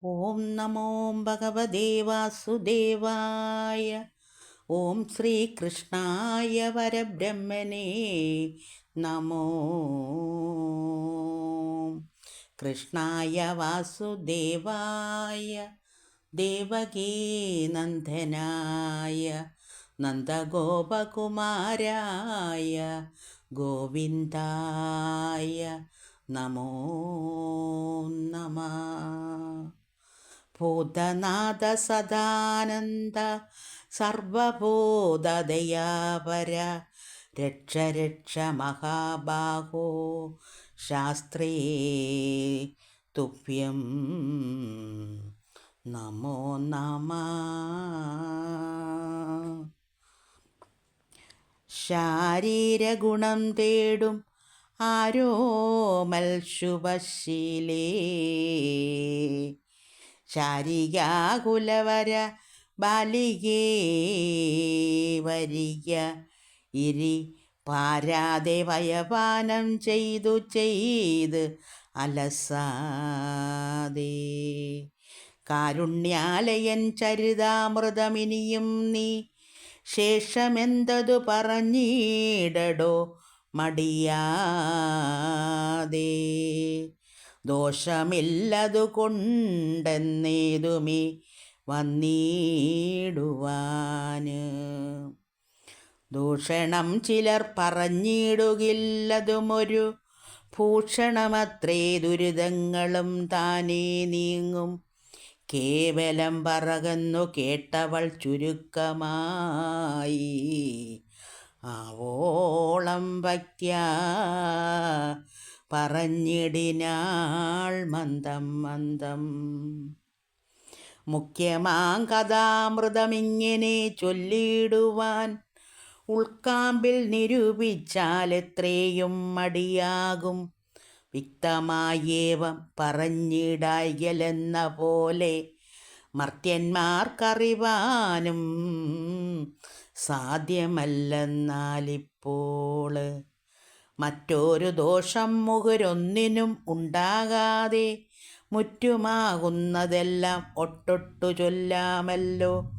ഓം നമോ ഭഗവതേ വാസുദേവായ. ഓം ശ്രീകൃഷ്ണായ പരബ്രഹ്മനേ നമോ. കൃഷ്ണായ വാസുദേവായ ദേവകീനന്ദനായ നന്ദഗോപകുമാരായ ഗോവിന്ദായ നമോ നമഃ. ഭൂതനാഥ സദാനന്ദ സർവബോധദയാപര രക്ഷ രക്ഷ മഹാബാഹോ ശാസ്ത്രേ തുഭ്യം നമോ നമഃ. ശാരീരഗുണം തേടും ആരോമൽ ശുഭശീലേ ശാരികാകുലവര ബാലികേ വരിക ഇരി പാരാതെ വയപാനം ചെയ്ത് അലസാതെ കാരുണ്യാലയൻ ചരിതാമൃതമിനിയും നീ ശേഷമെന്തതു പറഞ്ഞിടടോ മടിയാതെ. ദോഷമില്ലതു കൊണ്ടെന്നേതുമേ വന്നിടുവാന് ദൂഷണം ചിലർ പറഞ്ഞിടുകില്ലതുമൊരു ഭൂഷണമത്രേ ദുരിതങ്ങളും താനേ നീങ്ങും. കേവലം പറകന്നു കേട്ടവൾ ചുരുക്കമായി ആവോളം ഭക്ത്യാ പറഞ്ഞിടിനാൾ മന്ദം മന്ദം. മുഖ്യമാം കഥാമൃതമിങ്ങനെ ചൊല്ലിടുവാൻ ഉൾക്കാമ്പിൽ നിരൂപിച്ചാൽ എത്രയും മടിയാകും. വ്യക്തമായേവം പറഞ്ഞിടായലെന്ന പോലെ മർത്യന്മാർക്കറിവാനും സാധ്യമല്ലെന്നാലിപ്പോൾ. മറ്റൊരു ദോഷം മുഖരൊന്നിനും ഉണ്ടാകാതെ മുറ്റുമാകുന്നതെല്ലാം ഒട്ടൊട്ടു ചൊല്ലാമല്ലോ.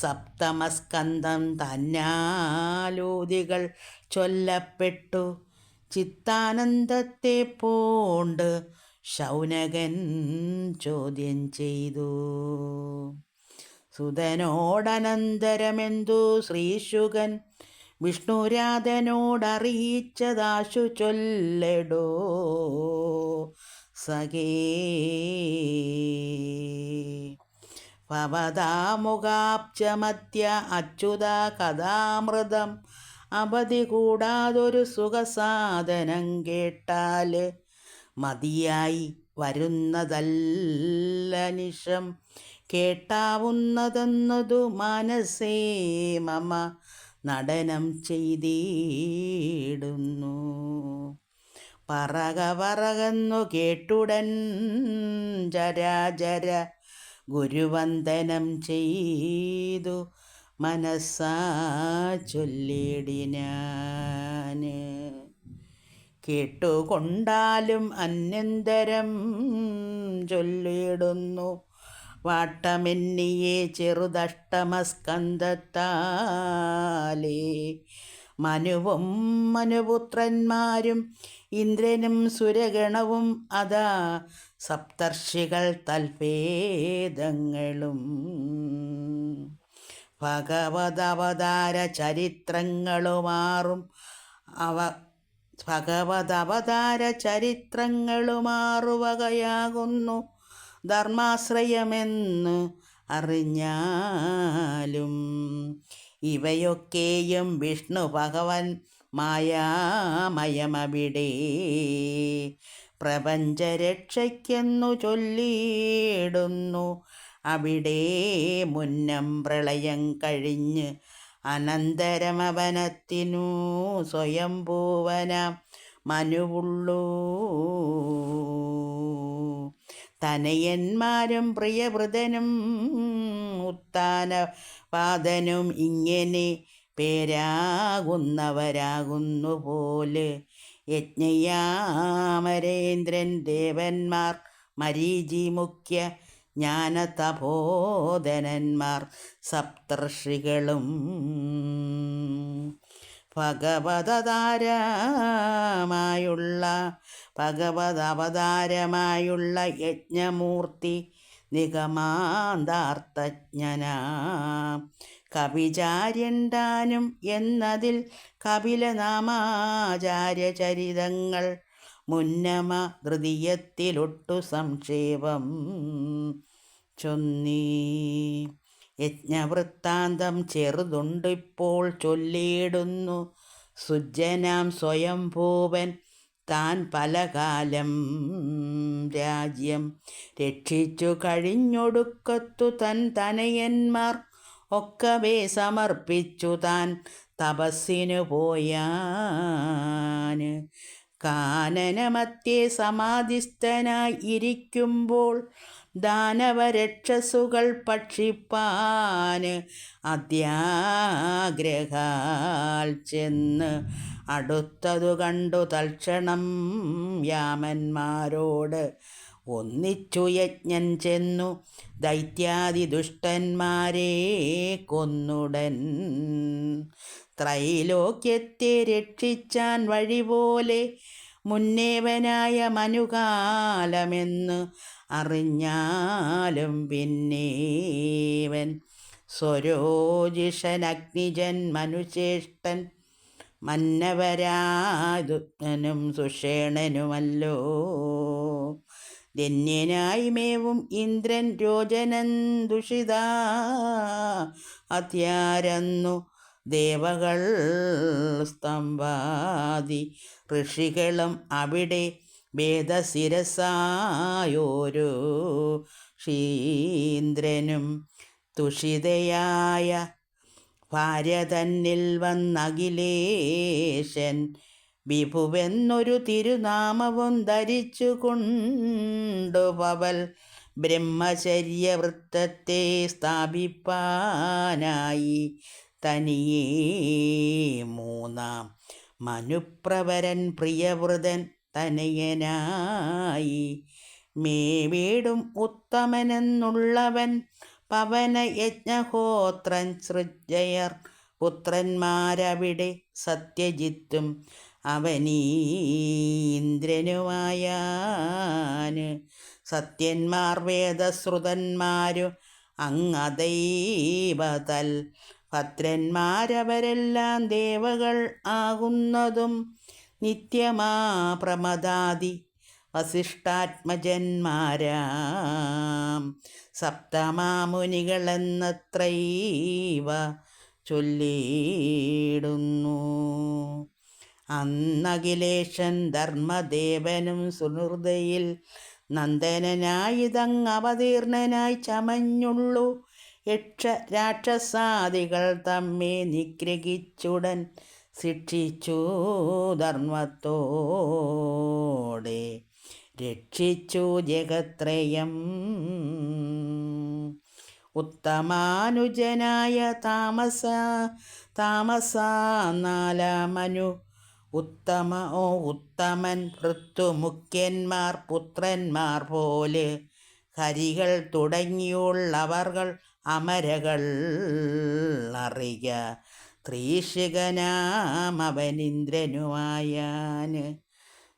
സപ്തമസ്കന്ധം തന്നാലോദികൾ ചൊല്ലപ്പെട്ടു ചിത്താനന്ദത്തെ പോണ്ട് ശൗനകൻ ചോദ്യം ചെയ്തു. സുതനോടനന്തരമെന്തു ശ്രീശുകൻ വിഷ്ണുരാധനോടറിയിച്ചതാശു ചൊല്ലടോ സഖേ. ഭവതാമുഖാബ്ജമധ്യ അച്യുത കഥാമൃതം അവധി കൂടാതൊരു സുഖസാധനം കേട്ടാൽ മതിയായി വരുന്നതല്ല നിശം കേട്ടാവുന്നതെന്നതു മനസ്സേ മമ നടനം ചെയ്തിടുന്നു. പറകെന്നു കേട്ടുടൻ ജരാജര ഗുരുവന്ദനം ചെയ്തു മനസ്സാ ചൊല്ലിടിനാന്. കേട്ടുകൊണ്ടാലും അന്യന്തരം ചൊല്ലിടുന്നു വാട്ടമെന്നിയെ ചെറുതഷ്ടമസ്കന്ധത്താലേ. മനുവും മനുപുത്രന്മാരും ഇന്ദ്രനും സുരഗണവും അതാ സപ്തർഷികൾ തൽഭേദങ്ങളും ഭഗവതവതാര ചരിത്രങ്ങളുമാറും ഭഗവതവതാര ചരിത്രങ്ങളുമാറുവകയാകുന്നു ധർമാശ്രയമെന്ന് അറിഞ്ഞാലും. ഇവയൊക്കെയും വിഷ്ണു ഭഗവൻ മായാമയമവിടെ പ്രപഞ്ചരക്ഷയ്ക്കെന്നു ചൊല്ലിയിടുന്നു. അവിടെ മുന്നം പ്രളയം കഴിഞ്ഞ് അനന്തരമവനത്തിനു സ്വയംഭൂവനാം മനുവുള്ളൂ. തനയന്മാരും പ്രിയവൃതനും ഉത്താനപാദനും ഇങ്ങനെ പേരാകുന്നവരാകുന്നു പോലെ യജ്ഞയാമരേന്ദ്രൻ ദേവന്മാർ മരീചി മുഖ്യ ജ്ഞാനതപോധനന്മാർ സപ്തർഷികളും ഭഗവതവതാരമായുള്ള യജ്ഞമൂർത്തി നിഗമാന്താർത്ഥജ്ഞനാം കവിചാര്യണ്ടാനും എന്നതിൽ കപിലനാമാചാര്യചരിതങ്ങൾ മുന്നമ തൃതീയത്തിലൊട്ടു സംക്ഷേപം ചൊന്നീ. യജ്ഞവൃത്താന്തം ചെറുതുണ്ടിപ്പോൾ ചൊല്ലിയിടുന്നു. സുജ്ജനാം സ്വയംഭൂവൻ താൻ പലകാലം രാജ്യം രക്ഷിച്ചു കഴിഞ്ഞൊടുക്കത്തു തൻ തനയന്മാർ ഒക്കവേ സമർപ്പിച്ചു താൻ തപസ്സിനു പോയാൻ. കാനനമധ്യേ സമാധിസ്ഥനായി ഇരിക്കുമ്പോൾ ദാനവരക്ഷസുകൾ ഭക്ഷിപ്പാൻ അത്യാഗ്രഹാൽ ചെന്ന് അടുത്തതു കണ്ടു തൽക്ഷണം യാമന്മാരോട് ഒന്നിച്ചു യജ്ഞൻ ചെന്നു ദൈത്യാദി ദുഷ്ടന്മാരെ കൊന്നുടൻ. ത്രൈലോക്യത്തെ രക്ഷിച്ചാൻ വഴിപോലെ മുന്നേവനായ മനുകാലമെന്ന് അറിഞ്ഞാലും പിന്നേവൻ സ്വരോജിഷനഗ്നിജൻ മനുശ്രേഷ്ഠൻ മന്നവരാതുനും സുഷേണനുമല്ലോ. ധന്യനായി മേവും ഇന്ദ്രൻ രോചനൻ ദുഷിത അത്യാരന്നു ദേവകൾ സ്തംഭാദി ഋഷികളും അവിടെ വേദശിരസായോരോ ക്ഷീന്ദ്രനും തുഷിതയായ ഭാര്യ തന്നിൽ വന്നഖിലേശൻ വിഭുവെന്നൊരു തിരുനാമവും ധരിച്ചു കൊണ്ടുപവൽ ബ്രഹ്മചര്യവൃത്തത്തെ സ്ഥാപിപ്പാനായി തനിയേ മൂന്നാം മനുപ്രവരൻ പ്രിയവൃതൻ തനയനായി മേവീടും ഉത്തമനെന്നുള്ളവൻ പവനയജ്ഞഹോത്രൻ സൃജ്ജയർ പുത്രന്മാരവിടെ സത്യജിത്തും അവനീന്ദ്രനുമായാൻ. സത്യന്മാർ വേദശ്രുതന്മാരു അങ്ങദൈവതൽ ഭദ്രന്മാരവരെല്ലാം ദേവകൾ ആകുന്നതും നിത്യമാ പ്രമദാദി വസിഷ്ഠാത്മജന്മാരാം സപ്തമാമുനികളെന്നത്രൈവ ചൊല്ലിയിടുന്നു. അന്നഖിലേശൻ ധർമ്മദേവനും സുഹൃദയിൽ നന്ദനായിതങ്ങവതീർണനായി ചമഞ്ഞുള്ളു. രാക്ഷസാദികൾ തമ്മെ നിഗ്രഹിച്ചുടൻ ശിക്ഷിച്ചു ധർമ്മത്തോടെ രക്ഷിച്ചു ജഗത്രയം. ഉത്തമാനുജനായ താമസാനാലാമനു ഉത്തമൻ ഋത്തുമുഖ്യന്മാർ പുത്രന്മാർ പോലെ ഹരികൾ തുടങ്ങിയുള്ളവർകൾ അമരകൾ അറിയ ത്രീശികനാമവനിന്ദ്രനുമായാൻ.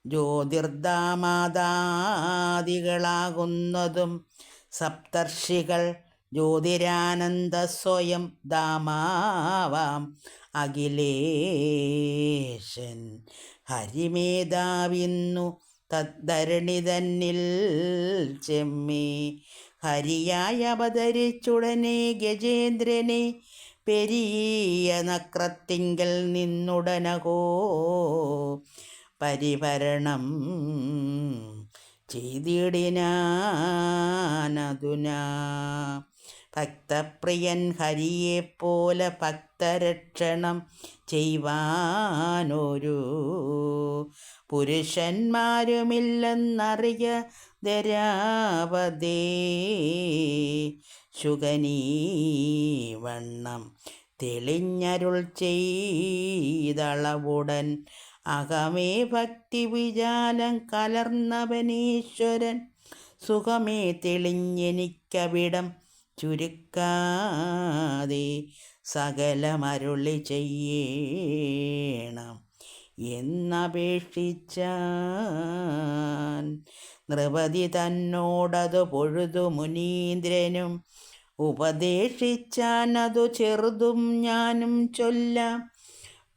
ജ്യോതിർദാമാദാദികളാകുന്നതും സപ്തർഷികൾ ജ്യോതിരാനന്ദ സ്വയം ദാമാവാം അഖിലേശൻ ഹരിമേധാവിന്നു തദ്ധരണി തന്നിൽ ചെമ്മേ. ഹരിയായി അവതരിച്ചുടനെ ഗജേന്ദ്രനെ പെരിയ നക്രത്തിങ്കൽ നിന്നുടനകോ പരിഭരണം ചെയ്തിടിനാനതുനാ. ഭക്തപ്രിയൻ ഹരിയെപ്പോലെ ഭക്തരക്ഷണം ചെയ്യുവാനൊരു പുരുഷന്മാരുമില്ലെന്നറിയ ധരാവതേ. ശുഗനീ വണ്ണം തെളിഞ്ഞരുൾ ചെയ്തളവുടൻ അകമേ ഭക്തി വിജാലം കലർന്നവനീശ്വരൻ സുഖമേ തെളിഞ്ഞെനിക്ക് എനിക്കവിടം ചുരുക്കാതെ സകലമരുളി ചെയ്യണം എന്നപേക്ഷിച്ചാൻ. നൃപതി തന്നോടതു പൊഴുതു മുനീന്ദ്രനും ഉപദേശിച്ചാനതു ചെറുതും ഞാനും ചൊല്ലാം.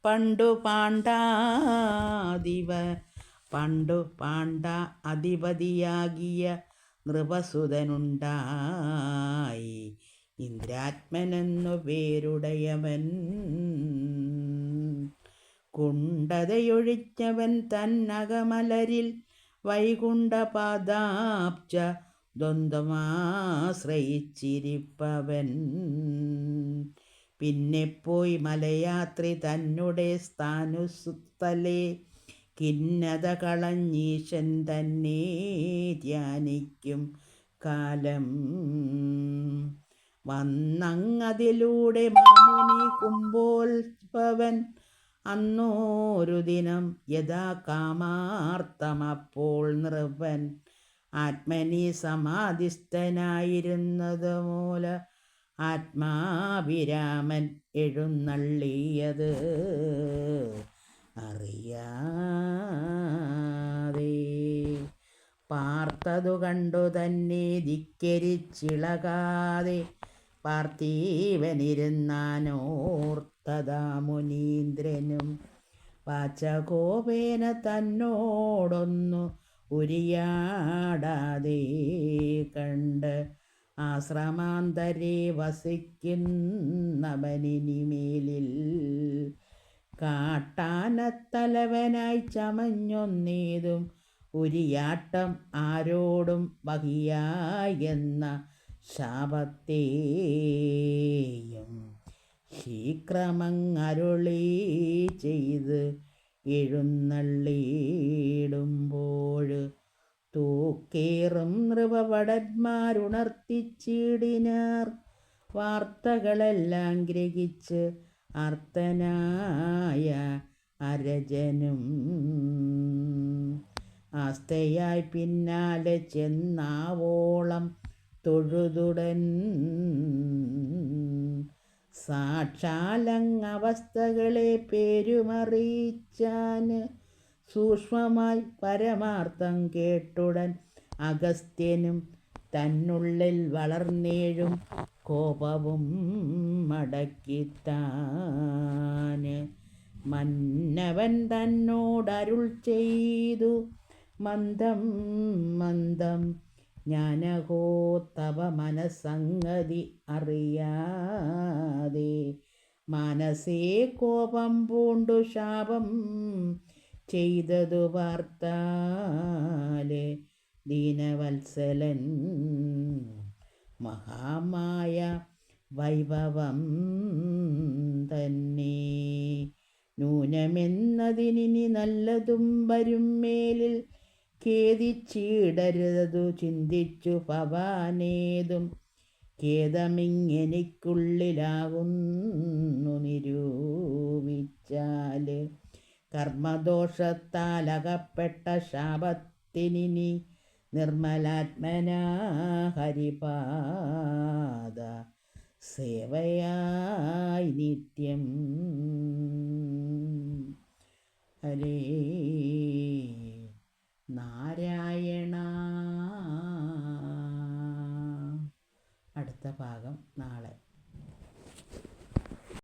പണ്ടു പാണ്ഡ അധിപതിയാകിയ നൃപസുതനുണ്ടായി. ഇന്ദ്രാത്മനെന്നു പേരുടയവൻ കുണ്ഠതയൊഴിച്ചവൻ തന്നകമലരിൽ വൈകുണ്ഠപാദാബ്ജ ദ്വന്ദ്വമാശ്രയിച്ചിരിപ്പവൻ. പിന്നെ പോയി മലയാത്രി തന്നെ സ്ഥാനുസ്ഥലേ ഖിന്നത കളഞ്ഞീശൻ തന്നെ ധ്യാനിക്കും കാലം. വന്നങ്ങതിലൂടെ മാമുനി കുംഭോത്ഭവൻ അന്നോരു ദിനം യഥാ കാമാർത്തമപ്പോൾ നൃപൻ ആത്മനി സമാധിസ്ഥനായിരുന്നത് മൂല ആത്മാഭിരാമൻ എഴുന്നള്ളിയത് അറിയാതെ. പാർത്തതു കണ്ടു തന്നെ ധിക്കരിച്ചിളകാതെ പാർത്ഥിവനിരുന്നാനോർത്തതാ മുനീന്ദ്രനും. വാചകോപേന തന്നോടൊന്നു ഉരിയാടാതെ കണ്ട് ആശ്രമാന്തരെ വസിക്കുന്നവനിനിമേലിൽ കാട്ടാനത്തലവനായി ചമഞ്ഞൊന്നേതും ഉരിയാട്ടം ആരോടും വഹിയായെന്ന ശാപത്തെയും ശീക്രമങ്ങരുളി ചെയ്ത് എഴുന്നള്ളിടുമ്പോൾ തൂക്കേറും നൃപഭടന്മാരുണർത്തിച്ചിടിനാർ. വാർത്തകളെല്ലാം ഗ്രഹിച്ച് അർത്തനായ അരജനും ആസ്തയായി പിന്നാലെ ചെന്നാവോളം തൊഴുതുടൻ സാക്ഷാലങ്ങവസ്ഥകളെ പേരുമറിയിച്ചാന്. സൂക്ഷ്മമായി പരമാർത്ഥം കേട്ടുടൻ അഗസ്ത്യനും തന്നുള്ളിൽ വളർന്നേഴും കോപവും മടക്കിത്താന് മന്നവൻ തന്നോടരുൾ ചെയ്തു മന്ദം മന്ദം. ഞാനഹോ തവ മനസ്സംഗതി അറിയാതെ മനസ്സേ കോപം പൂണ്ടു ശാപം ചെയ്തതു വാർത്താലെ ദീനവത്സലൻ മഹാമായ വൈഭവം തന്നെ. നൂനമെന്നതിനി നല്ലതും വരും മേലിൽ ഖേദിച്ചിടരുതു ചിന്തിച്ചു ഭവാനേതും. ഖേദമിങ്ങെനിക്കുള്ളിലാകുന്നു നിരൂപിച്ചാല് കർമ്മദോഷത്താലകപ്പെട്ട ശാപത്തിനി നിർമ്മലാത്മനാ ഹരിപാദ സേവയായി നിത്യം. ഹരേ നാരായണ. അടുത്ത ഭാഗം നാളെ.